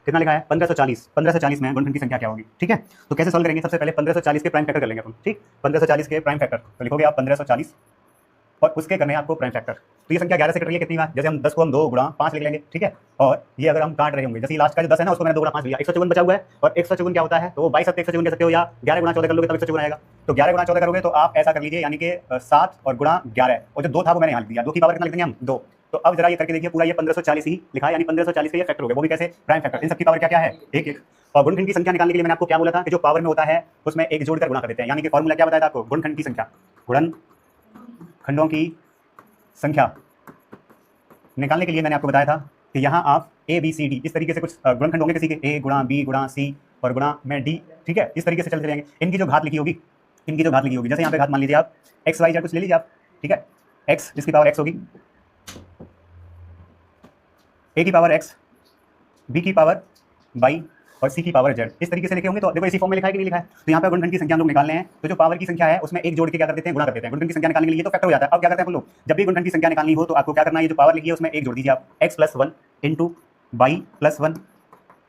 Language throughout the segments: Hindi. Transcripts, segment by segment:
कितना लिखा है 1540। 1540 में गुणनखंड की संख्या क्या होगी, ठीक है। तो कैसे सॉल्व करेंगे, सबसे पहले 1540 के प्राइम फैक्टर कर लेंगे अपन, ठीक। 1540 के प्राइम फैक्टर तो लिखोगे आप 1540 और उसके करने हैं आपको प्राइम फैक्टर। तो ये संख्या 11 से कट रही है कितनी बार, जैसे हम 10 को हम 2 गुणा 5 लिख लेंगे, ठीक है। और ये अगर हम काट रहे होंगे, जैसे लास्ट का जो 10 है ना उसको मैंने 2 गुणा 5 लिया, 154 बचा हुआ है। और 154 क्या होता है, तो वो 22 154 कह सकते हो, या 11 गुणा 14 कर लोगे तब 154 आएगा। तो 11 गुणा 14 करोगे तो आप ऐसा कर लीजिए, यानी कि 7 और गुणा 11, और जो 2 था वो मैंने यहाँ लिख दिया, 2 की पावर कितना लिख देंगे हम 2। तो अब जरा ये करके देखिए, पूरा ये 1540 ही लिखा है, यानी 1540 का ये फैक्टर हो गया, वो भी कैसे, प्राइम फैक्टर। इन सबकी पावर क्या क्या है, 1 1। और गुणनखंड की संख्या निकालने के लिए मैंने आपको क्या बोला था कि जो पावर में होता है उसमें एक जोड़कर गुणा कर देते हैं, यानी कि फॉर्मूला क्या बताया था आपको, गुणनखंड की संख्या, गुणनखंडों की संख्या निकालने के लिए मैंने आपको बताया था कि यहाँ आप ए बी सी डी इस तरीके से कुछ गुणनखंड होंगे किसी के, ए गुणा बी गुणा सी और गुणा में डी, ठीक है। इस तरीके से चलते जाएंगे। इनकी जो घात लिखी होगी, जैसे यहाँ पे घात मान लीजिए आप एक्स वाई जेड कुछ ले लीजिए आप, ठीक है। एक्स जिसकी पावर एक्स होगी, ए की पावर एक्स, बी की पावर वाई और सी की पावर जेड, इस तरीके से लिखे होंगे। तो देखो इसी फॉर्म में लिखा है कि नहीं लिखा है। तो यहाँ पे गुणनखंड की संख्या हम लोग निकालने हैं, तो जो पावर की संख्या है उसमें एक जोड़ के क्या कर देते हैं, गुणा कर देते हैं। गुणनखंड की संख्या निकालने के लिए तो फैक्टर हो जाता है। अब क्या करते हैं हम लोग, जब भी गुणनखंड की संख्या निकालनी हो तो आपको क्या करना है, ये जो पावर लिखी है उसमें एक जोड़ दीजिए आप, x + 1 into Y + 1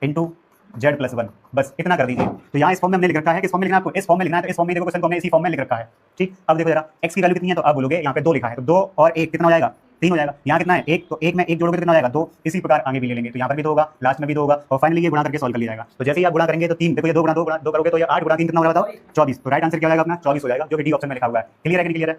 into Z + 1, बस इतना कर दीजिए। तो यहाँ इस फॉर्म में हमने लिख रखा है, किस फॉर्म में लिखना है आपको, इस फॉर्म में लिखना है। तो इस फॉर्म में देखो क्वेश्चन को हमने इसी फॉर्म में लिख रखा है, ठीक। अब देखो जरा x की वैल्यू कितनी है, तो आप बोलोगे यहाँ पे 2 लिखा है, तो 2 और 1 कितना हो जाएगा, 3 हो जाएगा। यहाँ कितना है 1, तो 1 में 1 जोड़ोगे तो कितना हो जाएगा 2। इसी प्रकार आगे भी ले लेंगे, तो यहाँ पर भी 2 होगा, लास्ट में भी 2 होगा, और फाइनली ये गुणा करके सॉल्व कर लिया जाएगा। तो जैसे ही आप गुणा करेंगे तो 3, देखो ये 2 गुणा 2 करोगे तो ये 8 गुणा 3 कितना हो रहा है बताओ, 24। तो राइट आंसर क्या हो जाएगा अपना 24 हो जाएगा, जो कि डी ऑप्शन में लिखा हुआ है। क्लियर है कि नहीं क्लियर है।